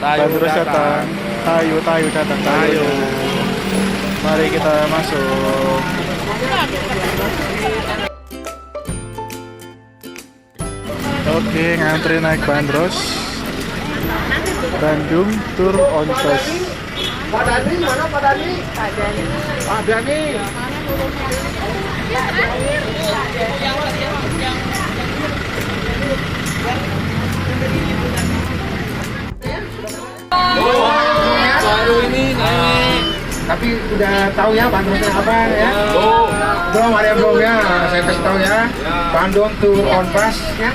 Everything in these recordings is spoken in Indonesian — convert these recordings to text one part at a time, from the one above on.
Bandros datang. Tayu datang. Tayu. Mari kita masuk. Oke, ngantri naik Bandros. Bandung Tour on Bus. Pak Dani, mana Pak Dani? Pak Dani. Baru ini naik. Tapi udah tahu ya Bandungnya apa ya? Belum ada yang belum ya. Saya kasih tahu ya. Bandung Tour on Bus ya.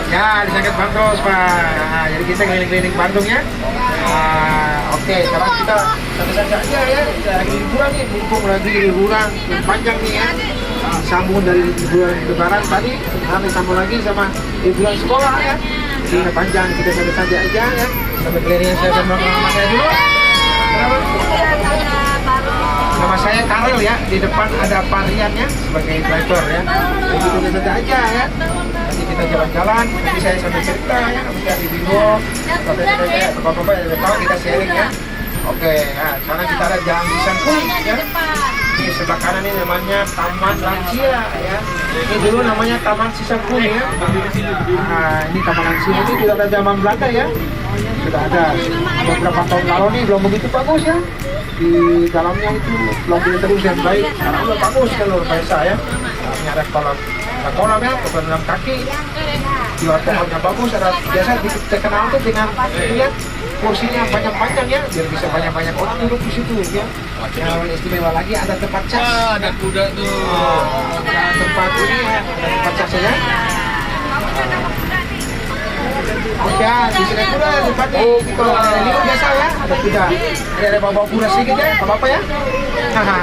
Ya, disangkat Bandros Pak. Nah, jadi kita keliling-keliling Bandung ya. Oke, sekarang kita santai-santai aja ya. Kita lagi liburan nih, mumpung lagi liburan panjang nih ya. Sambung dari liburan lebaran tadi, nanti sambung lagi sama liburan sekolah ya. Jadi panjang, kita santai-santai aja ya. Sampai kelilingnya saya sama nama saya dulu. Nama saya Karel ya, di depan ada Pak Rian ya sebagai driver ya. Jadi kita santai aja ya. Nanti kita jalan-jalan, nanti saya sambil cerita ya, nanti di video, bapak-bapak yang tahu kita sharing ya. Oke, nah sekarang kita ada Jalan Cisangkuy ya. Ini sebelah kanan ini namanya Taman Lansia ya. Ini dulu namanya Taman Cisangkuy ya. Nah, ini Taman Lansia itu juga ada zaman Belanda ya. Sudah ada beberapa tahun lalu nih belum begitu bagus ya. Di dalamnya itu belum terus yang baik. Sekarang udah bagus kalau biasa ya. Ini ada kolam ya, kolam kaki. Di pohonnya bagus, ada biasa terkenal tuh dengan ya, kursinya panjang-panjang ya, biar bisa banyak-banyak orang duduk di situ ya. Yang istimewa lagi ada tempat cas. Ada kuda tuh. Ada tempat ini ya, ada tempat cas ya. Oke, di sini kuda tempat nih. Kalau ada ini biasa ya, ada kuda. Ini ada bawa kuda sedikit ya, apa ya? Haha.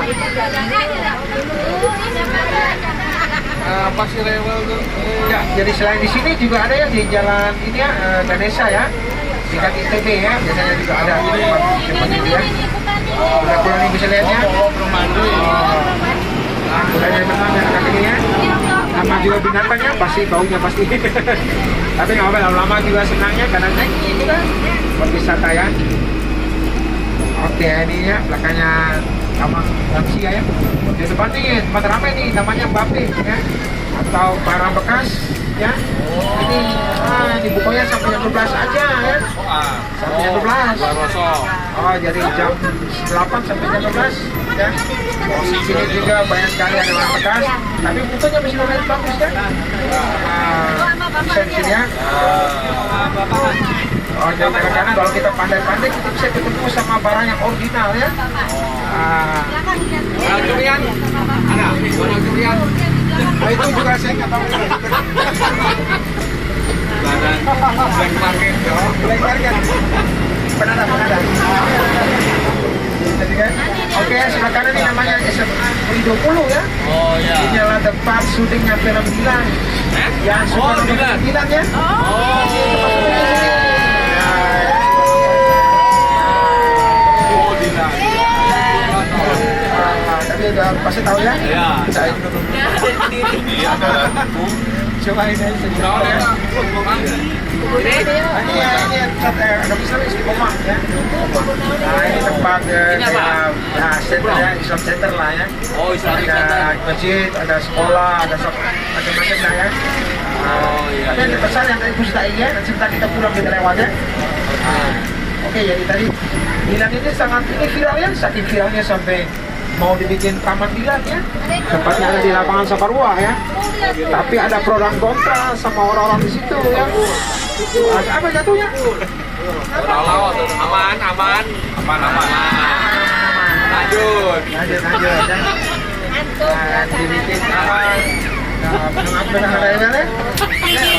Apa sih rewel tuh? Ya, jadi selain di sini juga ada ya di jalan ini ya, Ganesha ya, di kaki ITB ya, biasanya juga ada tempat itu ya. Udah pulang nih bisa lihatnya. Pemandu. Nah, kudanya berenang ya kaki ini ya. Sama juga binatangnya pasti baunya pasti. Tapi nggak apa-apa, lama-lama juga senangnya karena naik ini kan buat wisata ya. Oke, ini ya belakangnya Taman Lansia ya. Di depan nih tempat ramai nih namanya Bape ya, atau barang bekas ya. Ini dibukanya sampai jam 12 aja ya. Sampai jam 12. Oh, jadi jam 8 sampai jam 12 ya. Di sini juga banyak sekali ada barang bekas, tapi fotonya masih lumayan bagus ya. Bisa di sini ya. Oh, jadi kadang-kadang kalau kita pandai-pandai kita bisa ketemu sama barang yang original ya. Durian ada, banyak durian. Nah, itu juga saya nggak tahu. Black market dong. Black market. Pernah ada. Jadi kan? Oke, sebelah kanan ini namanya SMA 20 ya. Oh ya. Ini adalah tempat syutingnya film Dilan. Yang suka Dilan ya. Tapi udah pasti tahu ya? Iya. Saya Iya. cobain aja. Ini ya, ada misalnya Istiqomah ya. Nah, ini tempat center ya, Islam Center lah ya. Oh, Islamic Ada Center. masjid, ada sekolah, ada macam-macam lah ya. Oh iya. Tapi yang terbesar yang tadi Pusat ya, nanti sebentar kita pulang kita lewat ya. Oke, jadi tadi Dilan ini sangat viral ya, saking viralnya sampai mau dibikin taman Dilan ya. Tempatnya ada di lapangan Saparua ya. Tapi ada pro dan kontra sama orang-orang di situ ya. Ada apa jatuhnya? Aman. Lanjut. Lanjut ya. Nah, dibikin apa? Benar ada yang lain.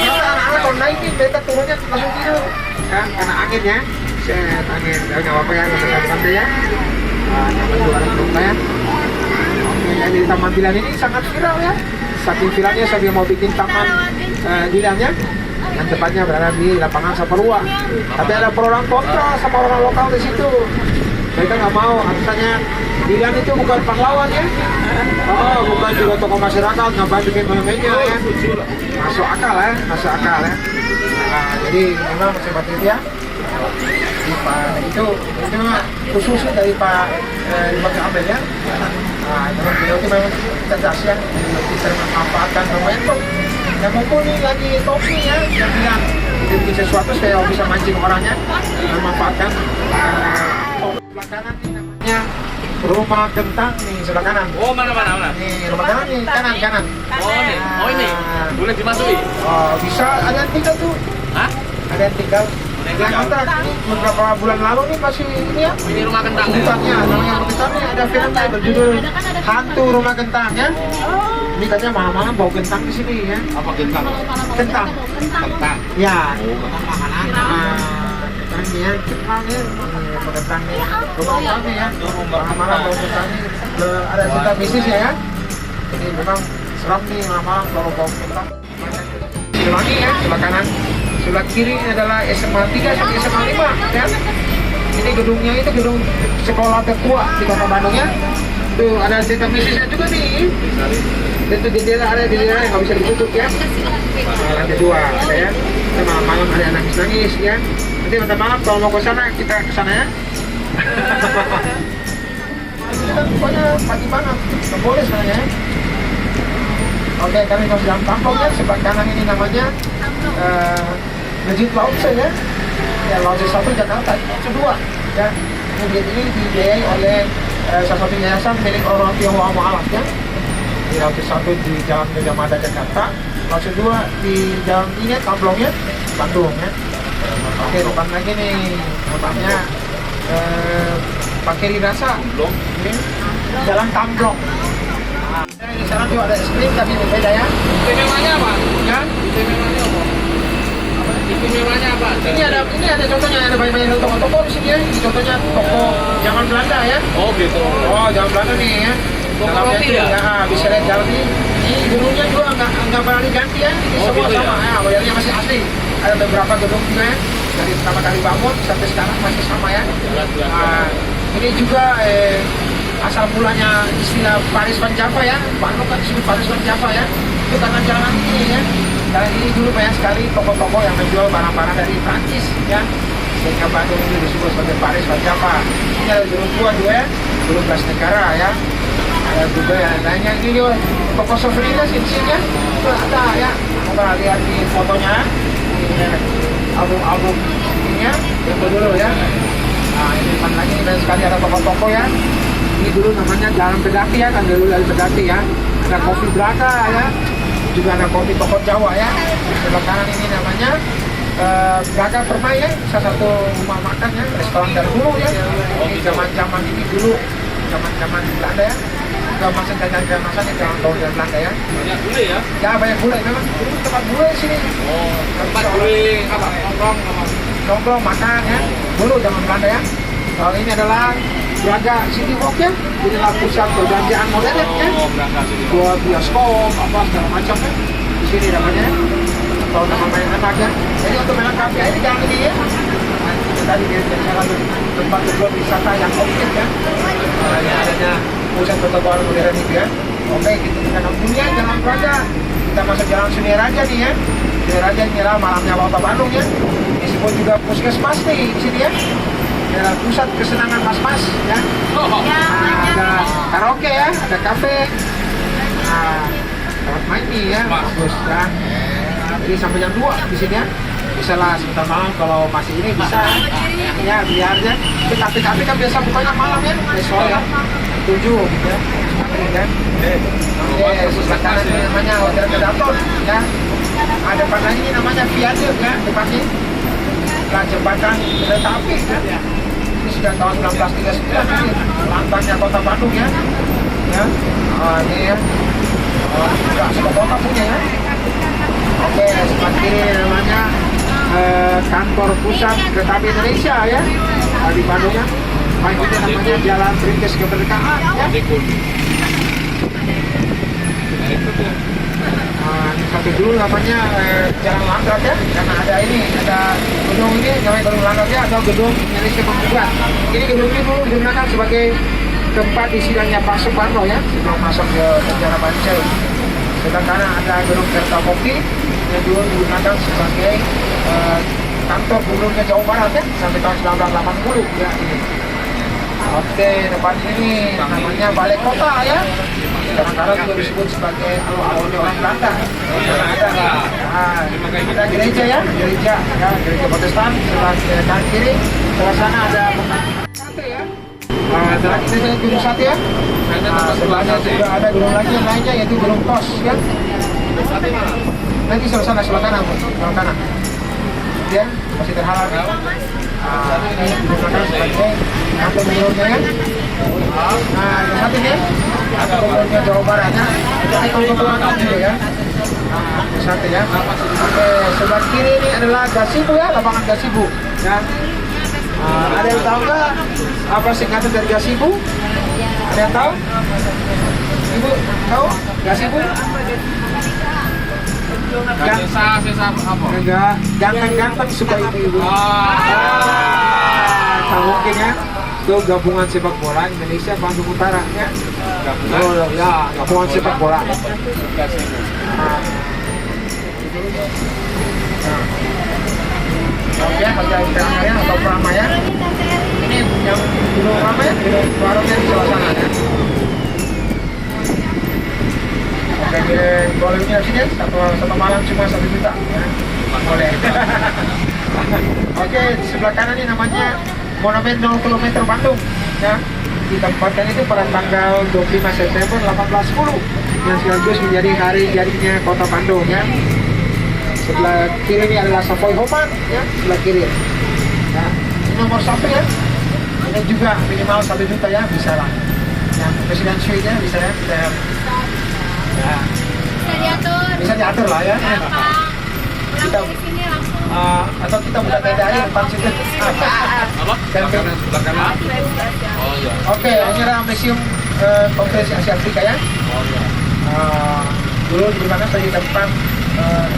Anak-anak kalau naik nih, beta turunnya langsung tidur. Kan, karena angin ya. Set angin. Nggak apa-apa ya, santai ya. Ya. Oke, yang di Taman Dilan ini sangat viral ya. Saking viralnya sampai mau bikin taman Dilan ya. Yang tepatnya berada di lapangan Saparua. Tapi ada pro dan kontra sama orang lokal di situ. Mereka nggak mau, katanya Dilan itu bukan pahlawan ya. Oh, bukan juga tokoh masyarakat, ngapain bikin monumennya ya. Masuk akal ya, masuk akal ya. Nah, jadi memang seperti itu ya. Di Pak itu khususnya dari Pak Amel ya. Nah, memang beliau itu memang cerdas ya, bisa memanfaatkan momentum. Yang mumpuni lagi topi ya, yang bilang bikin sesuatu supaya bisa mancing orangnya, memanfaatkan topi sebelah kanan ini namanya rumah kentang nih sebelah kanan. Oh, mana? Nih rumah kanan nih kanan. Oh ini, boleh dimasuki? Oh, bisa ada yang tinggal tuh. Hah? Ada yang tinggal. Yang kontrak ini beberapa bulan lalu nih masih ini ya. Ini rumah kentang ya? Hutannya, namanya rumah kentang nih ada filmnya berjudul Hantu Rumah Kentang ya. Ini katanya malam-malam bau kentang di sini ya. Apa kentang? Kentang. Kentang. Ya. Kentang ya, kentang ya. Rumah kentang nih. Rumah kentang nih ya. Malam-malam bau kentang nih. Ada cerita bisnisnya ya. Jadi memang seram nih malam-malam kalau bau kentang. Sebelah ya, sebelah kanan. Sebelah kiri adalah SMA 3 sampai SMA 5 ya. Ini gedungnya itu gedung sekolah tertua di Kota Bandung ya. Tuh ada cerita bisnisnya juga nih. Itu jendela ada jendela yang nggak bisa ditutup ya. Lantai 2 ada ya. Kita malam-malam ada yang nangis-nangis ya. Nanti minta maaf kalau mau ke sana kita ke sana ya. Kita pokoknya pagi banget, nggak boleh sebenarnya ya. Oke, kami masih dalam kampung ya. Sebelah kanan ini namanya Masjid Lautse ya. Ya Lautse 1 Jakarta, Lautse 2 ya. Masjid ini dibiayai oleh salah satu yayasan milik orang Tionghoa Mualaf ya. Di Lautse 1 di Jalan Gajah Mada Jakarta, Lautse 2 di Jalan ini Tamblongnya Bandung ya. Oke, depan lagi nih namanya Pakiri Rasa ini Jalan Tamblong. Nah, di sana juga ada es krim tapi berbeda ya. Istimewanya apa? Ya, Istimewanya apa? Istimewanya apa? ini ada contohnya, ada banyak toko-toko di sini ya. Ini contohnya toko zaman Belanda ya. Oh gitu. Oh, zaman Belanda nih ya. Toko Dalamnya roti tuh, ya? Bisa lihat jalan ini gedungnya juga nggak pernah diganti ya. Ini Oh, semua gitu ya? sama ya. Bayarnya masih asli. Ada beberapa gedung juga ya. Dari pertama kali bangun sampai sekarang masih sama ya. Nah, ini juga asal mulanya istilah Paris Van Java ya. Bandung kan disebut Paris Van Java ya. Itu karena jalan ini ya. Jalan ini dulu banyak sekali toko-toko yang menjual barang-barang dari Prancis ya. Sehingga Bandung ini disebut sebagai Paris Van Java. Ini ada gedung tua juga ya. Gedung Belas Negara ya. Ada juga yang lainnya. Ini juga toko souvenirnya sih di sini ya. Itu ada ya. Coba lihat di fotonya. Ini album ini ya. Yang dulu ya. Nah ini depan lagi banyak sekali ada toko-toko ya. Ini dulu namanya Jalan Pedati ya, kan dulu dari Pedati ya. Ada kopi Braga ya, juga ada kopi toko Jawa ya. Sebelah kanan ini namanya Braga Permai ya, salah satu rumah makan ya, restoran dari dulu ya. Ini zaman ini dulu, zaman Belanda ya. Juga masa jajan masanya tahun dari Belanda ya. Banyak gulai ya? Ya banyak gulai memang, dulu tempat gulai sini. Oh, tempat gulai apa? Nongkrong makan ya, dulu zaman Belanda ya. Kalau ini adalah Braga City Walk ya, inilah pusat perbelanjaan modern ya. Oh, berangkat sini. Buat bioskop, apa segala macam ya. Di sini namanya, atau nama main anak ya. Jadi untuk melengkapi ya, ini jangan ini ya. Nah, itu tadi dia salah satu tempat tujuan wisata yang komplit ya. Ini adanya pusat pertokohan modern itu ya. Oke, kita dulu ya Jalan Braga. Kita masuk Jalan Sungai Raja nih ya. Sungai Raja ini adalah malamnya Kota Bandung ya. Disebut juga Puskesmas nih di sini ya. Adalah pusat kesenangan mas-mas ya. Ada karaoke ya, ada kafe. Nah, tempat main nih ya, bagus ya. Jadi sampai jam 2 di sini ya. Bisa lah sebentar malam kalau masih ini bisa ya biar aja. Tapi kafe-kafe kan biasa bukanya malam ya, besok ya. 7 gitu ya. Kan. Oke, sebelah kanan ini namanya Hotel Kedaton ya. Ada depan lagi ini namanya Viaduct ya, depannya. Nah, jembatan kereta api kan. Ini sudah tahun 1939 ini lambangnya Kota Bandung ya. Ya. Ini ya. Sudah semua kota punya ya. Oke, sebelah kiri namanya kantor pusat kereta api Indonesia ya. Di Bandung ya. Baik ini namanya Jalan Perintis Kemerdekaan ya. Ini salah Tapi dulu namanya Jalan Langgar ya, karena ada gedung ini namanya Gedung Langgar ya, atau Gedung Indonesia Pembukaan. Ini gedung ini dulu digunakan sebagai tempat sidangnya Pak Soekarno ya, sebelum masuk ke penjara Bancai. Sedangkan ada Gedung Kertapati yang dulu digunakan sebagai kantor gubernurnya Jawa Barat ya, sampai tahun 1980 ya ini. Oke, depan ini namanya Balai Kota ya. Kadang-kadang juga disebut sebagai alun-alun orang Belanda. Ada gereja ya, gereja Protestan sebelah kanan kiri. Sebelah sana ada sate ya. Sebelah kiri ada gedung sate ya. Sebelahnya juga ada gedung lagi yang lainnya yaitu gedung pos ya. Nanti sebelah sana sebelah kanan, sebelah kanan. Kemudian masih terhalang ya. Ini digunakan sebagai kantor gubernurnya ya. Nah, yang satu ini kantor gubernurnya Jawa Barat ya. Ini kantor juga ya. Nah, yang satu ya. Oke, sebelah kiri ini adalah gazebo ya, lapangan gazebo ya. Ada yang tahu nggak apa singkatan dari gazebo? Ada yang tahu? Ibu tahu gazebo? Sisa apa? Enggak, ganteng-ganteng supaya ibu-ibu. Tak mungkin ya. Itu gabungan sepak bola Indonesia Bandung Utara ya. Oh ya, gabungan sepak bola. Oke, bagian tengahnya atau Prama ya. Ini yang dulu Prama ya, warungnya di sebelah sana ya. Oke, boleh punya sini satu malam cuma 1 juta ya. Boleh. Oke, di sebelah kanan ini namanya Monumen 0 km Bandung ya. Ditempatkan itu pada tanggal 25 September 1810 yang sekaligus menjadi hari jadinya kota Bandung ya. Sebelah kiri ini adalah Savoy Homan ya, sebelah kiri ya. Ini nomor 1 ya. Ini juga minimal 1 juta ya, bisa lah. Ya, Presiden Suite ya, bisa ya. Ya. Bisa diatur lah ya. Kita atau kita buka tenda aja depan situ. Apa? Sebelah kanan. Oh iya. Oke, ini adalah Museum Konferensi Asia Afrika ya. Oh iya. Dulu digunakan sebagai tempat,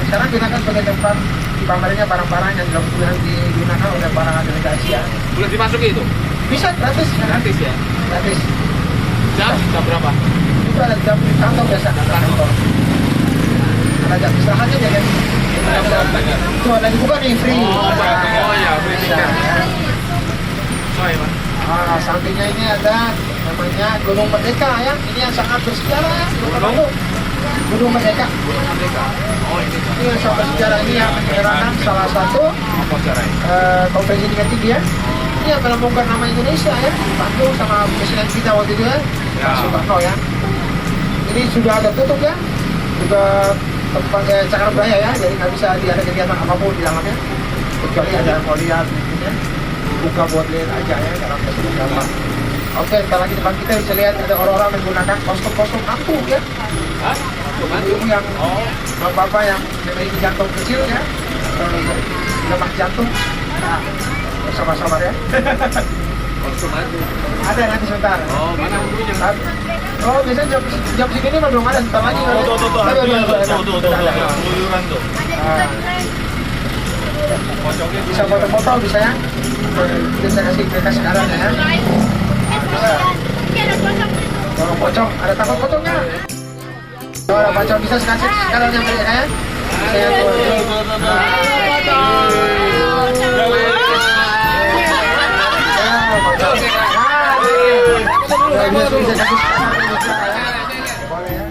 sekarang digunakan sebagai tempat dipamernya barang-barang yang digunakan oleh para delegasi ya. Boleh dimasuki itu? Bisa gratis. Gratis ya. Gratis. Jam berapa? Itu ada jam di kantor biasa, kantor. Ada jam istirahatnya ya kan. Itu ada dibuka nih free. Oh ya, free tiket. Oh iya, Pak. Sampingnya ini ada namanya Gunung Merdeka ya. Ini yang sangat bersejarah ya. Gunung Merdeka. Oh ini. Ini yang sangat bersejarah, ini yang menyerahkan salah satu Apa caranya? konferensi tingkat tinggi ya. Ini yang melambungkan nama Indonesia ya. Bandung sama presiden kita waktu itu ya. Pak Soekarno ya. Ini sudah ada tutup ya. Juga tempat cagar budaya ya. Jadi nggak bisa ada kegiatan apapun di dalamnya. Kecuali ada mau lihat ya. Buka buat lihat aja ya dalam tersebut gambar. Oke, ntar lagi depan kita bisa lihat ada orang-orang menggunakan kostum-kostum hantu ya. Hantu yang bapak-bapak yang memiliki jantung kecil ya, lemak jantung. Nah, sabar-sabar ya. Kostum hantu. Ada nanti sebentar. Oh, mana hantunya? Oh, biasanya jam segini mah belum ada, sebentar lagi. Keluyuran tuh. Bisa foto-foto bisa ya. Bisa kasih mereka sekarang ya. Kalau pocong, ada takut pocongnya? Kalau ada pocong bisa kasih sekarang yang mereka ya. Saya bisa kasih sekarang. Boleh ya.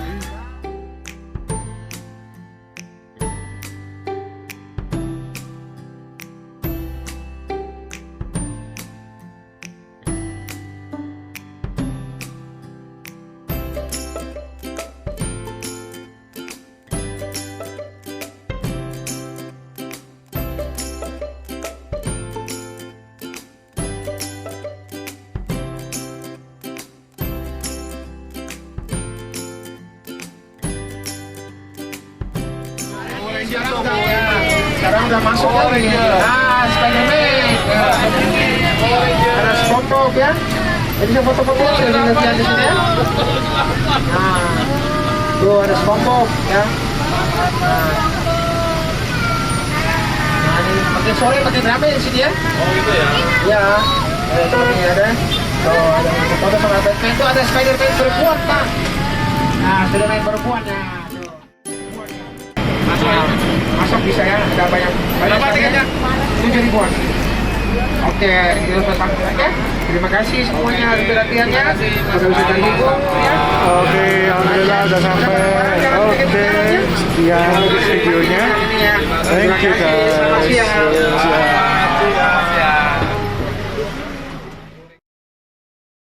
Sekarang udah masuk lagi. Nah, Spiderman. Ada SpongeBob ya. Jadi bisa foto-foto ya, sudah lihat di sini ya. Nah, tuh ada SpongeBob ya. Nah, ini makin sore makin ramai di sini ya. Oh gitu ya. Ya, ini ada. Tuh, ada foto sama Batman. Tuh ada Spider-Man perempuan, Pak. Nah, Spider-Man perempuan ya. Tuh. Masuk Nah, ya. masuk bisa ya. Ada banyak. Berapa tiketnya? 7.000-an. Oke, kita pasang aja. Terima kasih semuanya atas perhatiannya. Sudah bisa terhibur ya. Oke, alhamdulillah udah sampai. Oke, sekian videonya. Ini ya. Thank you Terima kasih. Selamat guys. siang.